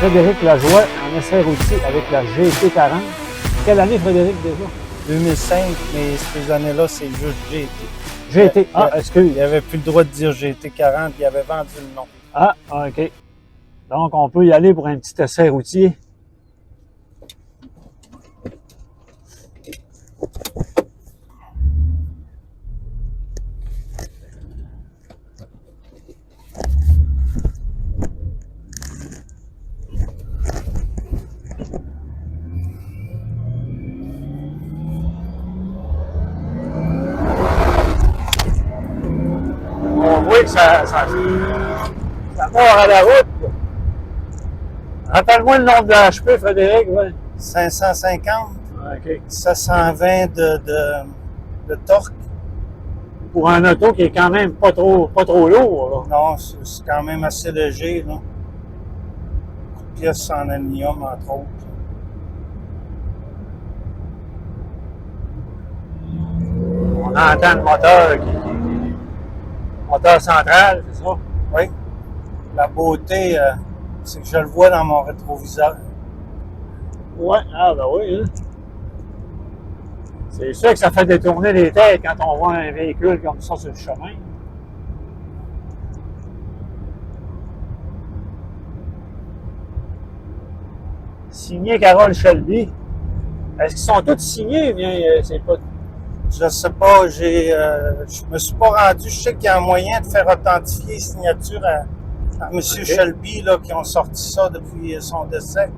Frédéric Lajoie en essai routier avec la GT40. Quelle année, Frédéric, déjà? 2005, mais ces années-là, c'est juste GT. GT. Ah, excuse. Il n'avavait plus le droit de dire GT40, il avait vendu le nom. Ah, OK. Donc, on peut y aller pour un petit essai routier. On voit que ça part à la route. Rappelle-moi le nombre de HP, Frédéric. Ouais. 550, OK. 720 de torque. Pour un auto qui est quand même pas trop lourd. Là. Non, c'est quand même assez léger. Là. Beaucoup de pièces en aluminium, entre autres. On entend le moteur moteur central, c'est ça? Oui. La beauté, c'est que je le vois dans mon rétroviseur. Ouais, ah ben oui. Hein. C'est sûr que ça fait détourner les têtes quand on voit un véhicule comme ça sur le chemin. Signé Carole Shelby. Est-ce qu'ils sont tous signés ou bien c'est pas... Je sais pas, je me suis pas rendu. Je sais qu'il y a un moyen de faire authentifier les signatures à M. Shelby, là, qui ont sorti ça depuis son décès.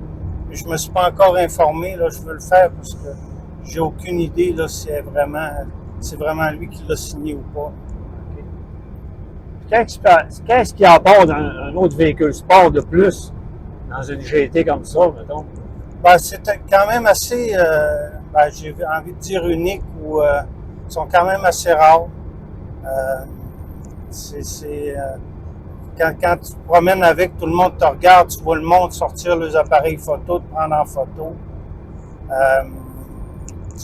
Mais je me suis pas encore informé, là, je veux le faire parce que j'ai aucune idée là, si c'est vraiment lui qui l'a signé ou pas. Qu'est-ce qui apporte un autre véhicule sport de plus dans une GT comme ça, mettons? Ben, c'était quand même assez, j'ai envie de dire unique ou ils sont quand même assez rares. Quand tu te promènes avec, tout le monde te regarde, tu vois le monde sortir les appareils photo, te prendre en photo.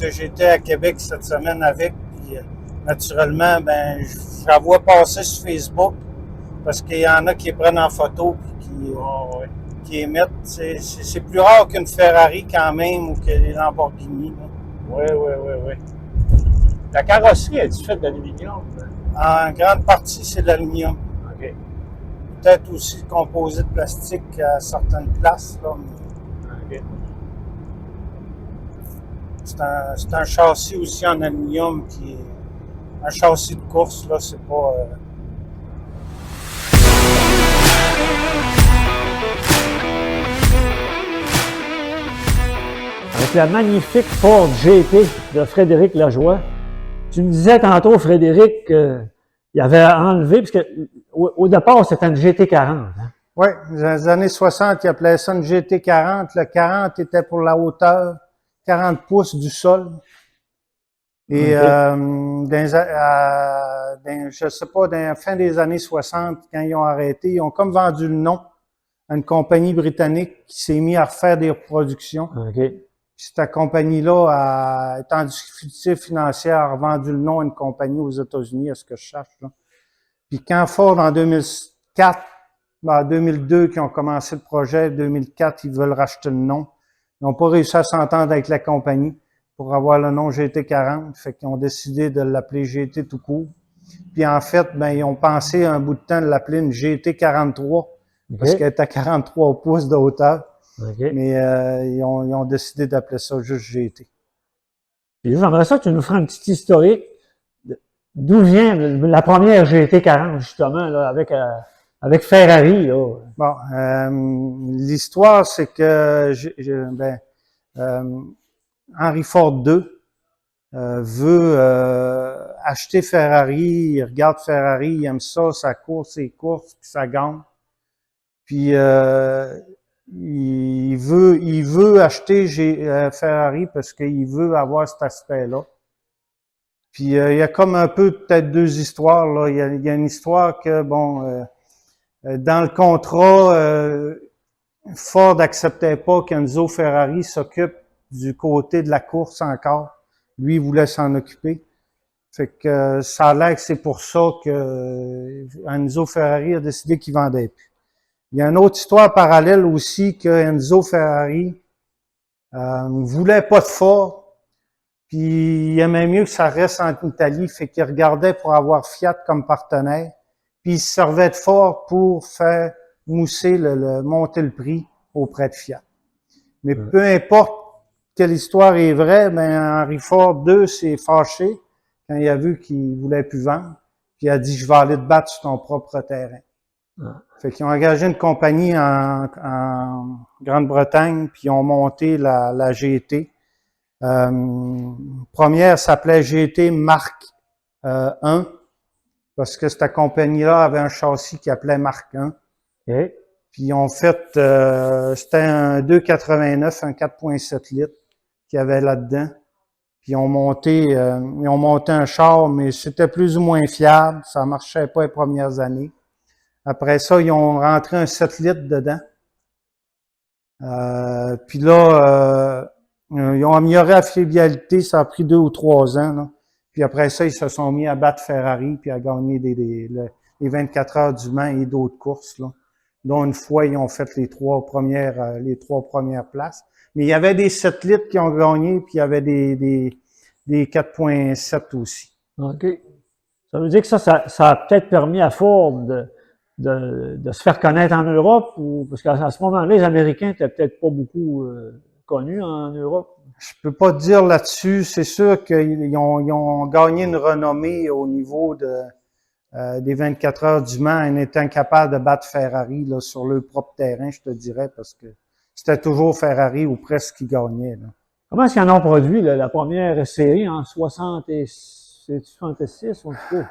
J'étais à Québec cette semaine avec, puis naturellement, ben, je la vois passer sur Facebook parce qu'il y en a qui les prennent en photo puis qui émettent. C'est plus rare qu'une Ferrari quand même ou que les Lamborghini. Oui. La carrosserie, est-tu faite d'aluminium? En grande partie, c'est de l'aluminium. OK. Peut-être aussi composé de plastique à certaines places. Là, mais... OK. C'est un châssis aussi en aluminium qui est un châssis de course, là, c'est pas... Avec la magnifique Ford GT de Frédéric Lajoie. Tu me disais tantôt, Frédéric, qu'il avait enlevé, parce que au départ, c'était une GT40. Hein? Oui, dans les années 60, ils appelaient ça une GT40. Le 40 était pour la hauteur, 40 pouces du sol. Et je sais pas, dans la fin des années 60, quand ils ont arrêté, ils ont comme vendu le nom à une compagnie britannique qui s'est mise à refaire des reproductions. Okay. Cette compagnie-là, étant en difficulté financière, a revendu le nom à une compagnie aux États-Unis, à ce que je cherche. Là. Puis quand Ford, en 2004, en 2002, qui ont commencé le projet, 2004, ils veulent racheter le nom. Ils n'ont pas réussi à s'entendre avec la compagnie pour avoir le nom GT40. Fait qu'ils ont décidé de l'appeler GT tout court. Puis en fait, ben, ils ont pensé un bout de temps de l'appeler une GT43 parce qu'elle est à 43 pouces de hauteur. Okay. Mais ils ont décidé d'appeler ça juste GT. J'aimerais ça que tu nous fasses une petite historique. D'où vient la première GT40, justement, là, avec Ferrari? Là. Bon, l'histoire, c'est que Henry Ford II veut acheter Ferrari, il regarde Ferrari, il aime ça, ça court ses courses, puis ça gagne. Puis il veut acheter Ferrari parce qu'il veut avoir cet aspect-là. Puis il y a comme un peu peut-être deux histoires là. Il y a une histoire que bon, dans le contrat, Ford n'acceptait pas qu'Enzo Ferrari s'occupe du côté de la course encore. Lui, il voulait s'en occuper. Fait que ça a l'air que c'est pour ça que Enzo Ferrari a décidé qu'il vendait plus. Il y a une autre histoire parallèle aussi que Enzo Ferrari voulait pas de Ford, puis il aimait mieux que ça reste en Italie, fait qu'il regardait pour avoir Fiat comme partenaire, puis il se servait de Ford pour faire mousser, monter le prix auprès de Fiat. Mais peu importe quelle histoire est vraie, ben Henry Ford II s'est fâché quand il a vu qu'il voulait plus vendre, puis il a dit « Je vais aller te battre sur ton propre terrain ». Fait qu'ils ont engagé une compagnie en Grande-Bretagne, puis ils ont monté la GT. Première s'appelait GT Mark 1, parce que cette compagnie-là avait un châssis qui appelait Mark 1. OK. Puis ils ont fait, c'était un 2,89, un 4,7 litres qu'il y avait là-dedans. Puis ils ont monté un char, mais c'était plus ou moins fiable, ça marchait pas les premières années. Après ça, ils ont rentré un 7 litres dedans. Puis là, ils ont amélioré la fiabilité, ça a pris 2 ou 3 ans. Là. Puis après ça, ils se sont mis à battre Ferrari puis à gagner les 24 heures du Mans et d'autres courses. Là. Dont une fois, ils ont fait les trois premières places. Mais il y avait des 7 litres qui ont gagné, puis il y avait des 4,7 aussi. OK. Ça veut dire que ça a peut-être permis à Ford de se faire connaître en Europe, ou parce qu'à ce moment-là, les Américains n'étaient peut-être pas beaucoup connus en Europe. Je peux pas te dire là-dessus. C'est sûr qu'ils ont gagné une renommée au niveau des 24 heures du Mans en étant capable de battre Ferrari là, sur leur propre terrain, je te dirais, parce que c'était toujours Ferrari ou presque qui gagnait. Là. Comment est-ce qu'ils en ont produit la première série en 66 ou en tout cas?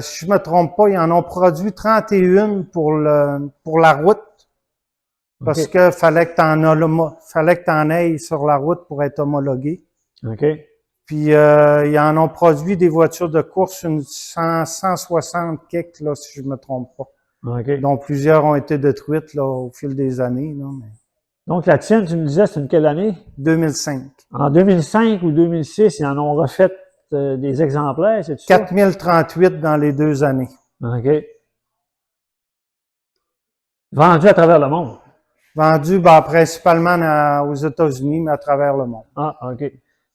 Si je me trompe pas, ils en ont produit 31 pour la route. Parce Okay. que fallait que t'en ailles sur la route pour être homologué. OK. Puis ils en ont produit des voitures de course, 160 kicks, là, si je me trompe pas. OK. Dont plusieurs ont été détruites là, au fil des années. Là, mais... Donc la tienne, tu me disais, c'est une quelle année? 2005. En 2005 ou 2006, ils en ont refait des exemplaires, c'est ça? 4038 dans les 2 années. OK. Vendu à travers le monde. Vendu principalement aux États-Unis, mais à travers le monde. Ah, OK.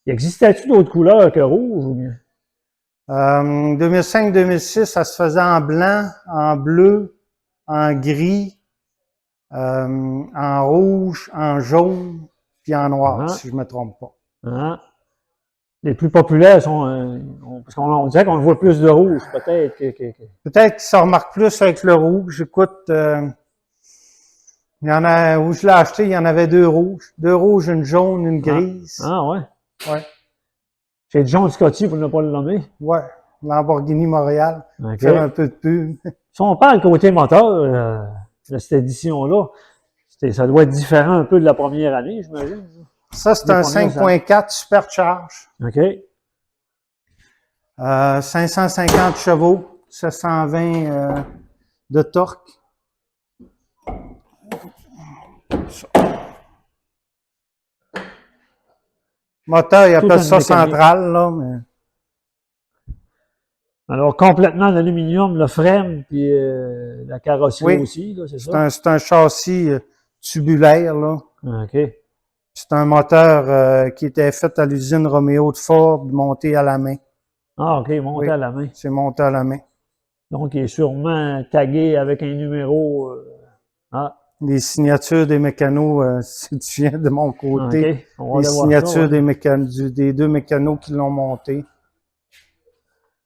Existait-tu d'autres couleurs que rouge ou bien? 2005-2006, ça se faisait en blanc, en bleu, en gris, en rouge, en jaune, puis en noir, si je me trompe pas. Ah. Les plus populaires sont... parce qu'on dirait qu'on voit plus de rouge, peut-être. Peut-être que ça remarque plus avec le rouge. Écoute, il y en a, où je l'ai acheté, il y en avait 2 rouges. 2 rouges, une jaune, une grise. Ah ouais? Ouais. C'est John Scotty, pour ne pas le nommer. Ouais. Lamborghini Montréal. Okay. Faire un peu de pub. Si on parle côté moteur, de cette édition-là, ça doit être différent un peu de la première année, j'imagine. Ça, c'est un 5.4 Supercharge. OK. 550 chevaux, 720 de torque. Moteur, il appelle ça central, là, mais... Alors, complètement en aluminium, le frame, puis la carrosserie aussi, là, c'est ça? C'est un châssis tubulaire, là. OK. C'est un moteur qui était fait à l'usine Romeo de Ford, monté à la main. Ah, OK, monté à la main. C'est monté à la main. Donc, il est sûrement tagué avec un numéro... Les signatures des mécanos, si tu viens de mon côté, okay. les signatures des 2 mécanos qui l'ont monté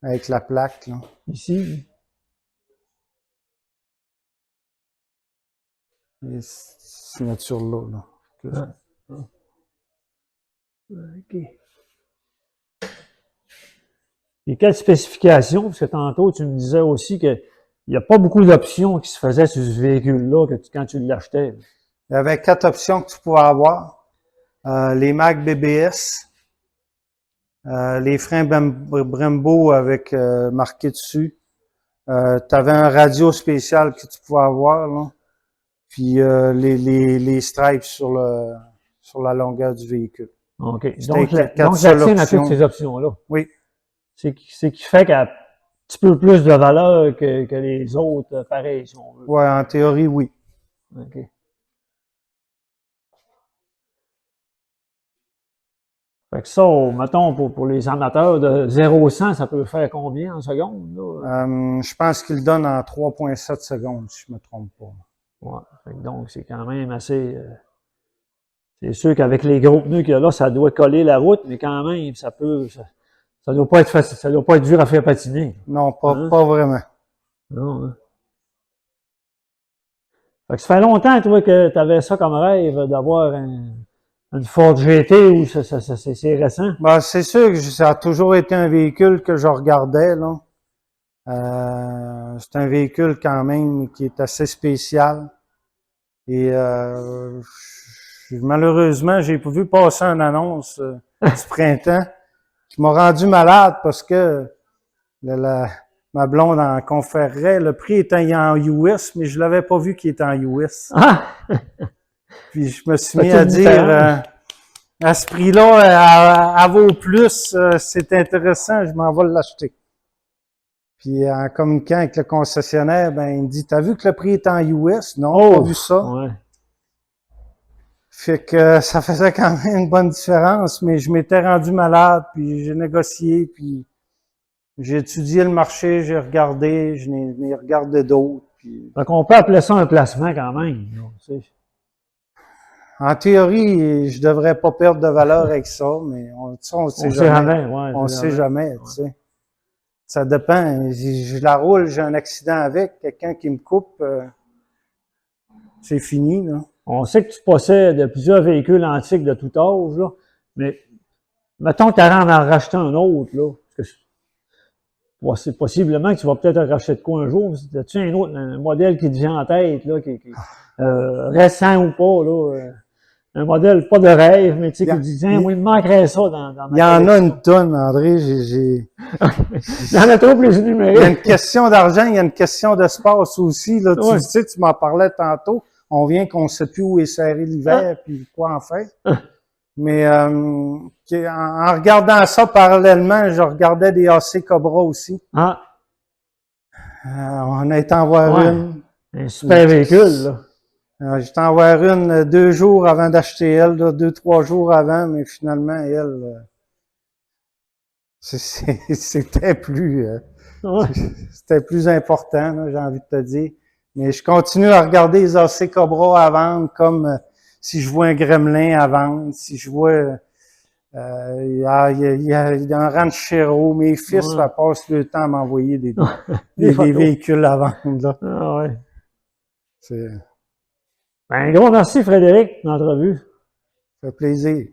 avec la plaque. Là. Ici. Les signatures là. OK. Et quelles spécifications? Parce que tantôt, tu me disais aussi que il n'y a pas beaucoup d'options qui se faisaient sur ce véhicule-là quand tu l'achetais. Il y avait 4 options que tu pouvais avoir. Les Mac BBS, les freins Brembo avec marqué dessus. Tu avais un radio spécial que tu pouvais avoir, là. Puis les stripes sur la longueur du véhicule. OK. Donc la tienne a toutes ces options-là. Oui. C'est qui fait qu'elle petit peu plus de valeur que les autres, pareil, si on veut. Ouais, en théorie, oui. OK. Fait que ça, mettons, pour les amateurs de 0-100, ça peut faire combien en secondes, là? Je pense qu'il donne en 3,7 secondes, si je me trompe pas. Ouais. Fait que donc, c'est quand même assez... c'est sûr qu'avec les gros pneus qu'il y a là, ça doit coller la route, mais quand même, ça doit pas être facile, ça doit pas être dur à faire patiner. Non, pas, Hein? pas vraiment. Non, hein? Fait que ça fait longtemps, toi, que tu avais ça comme rêve, d'avoir une Ford GT ou c'est récent? Ben, c'est sûr que ça a toujours été un véhicule que je regardais, là. C'est un véhicule quand même qui est assez spécial. Et malheureusement, j'ai vu passer une annonce ce printemps qui m'a rendu malade parce que ma blonde en conférerait. Le prix était en US, mais je l'avais pas vu qu'il était en US. Ah! Puis je me suis Ça mis fait à une dire, différence. à ce prix-là, elle vaut plus, c'est intéressant, je m'en vais l'acheter. Puis en communiquant avec le concessionnaire, ben il me dit, t'as vu que le prix est en US? Non, pas vu ça. Ouais. Fait que ça faisait quand même une bonne différence, mais je m'étais rendu malade, puis j'ai négocié, puis j'ai étudié le marché, j'ai regardé, je n'ai regardé d'autres. Puis... Fait qu'on peut appeler ça un placement quand même. Là, tu sais. En théorie, je devrais pas perdre de valeur avec ça, mais on sait jamais. Ouais, On sait jamais, tu sais. Ça dépend. Je la roule, j'ai un accident avec, quelqu'un qui me coupe, c'est fini, là. On sait que tu possèdes plusieurs véhicules antiques de tout âge, là, mais mettons que tu en racheter un autre, là. C'est possiblement que tu vas peut-être en racheter de quoi un jour. As-tu un modèle qui te vient en tête, là, récent ou pas, là? Un modèle pas de rêve, mais tu sais, qui te dit, tiens, moi, il me manquerait ça dans ma Il y en a collection. une tonne, André. Il y en a trop plus Il y a numériques. une question d'argent, il y a une question d'espace aussi. Là, Ouais. tu sais, tu m'en parlais tantôt. On vient qu'on ne sait plus où est serré l'hiver, puis quoi en faire. Mais en regardant ça parallèlement, je regardais des AC Cobra aussi. Ah, On a été en voir ouais. une. Un super véhicule, là. J'étais en voir une 2 jours avant d'acheter elle, là, 2-3 jours avant, mais finalement, elle, c'était plus, Ouais. c'était plus important, là, j'ai envie de te dire. Mais je continue à regarder les AC Cobra à vendre comme si je vois un Gremlin à vendre, si je vois il y a un ranchero. Mes fils passent le temps à m'envoyer des véhicules à vendre. Là. Ah, ouais. C'est, Ben, gros merci, Frédéric, pour l'entrevue. ça fait plaisir.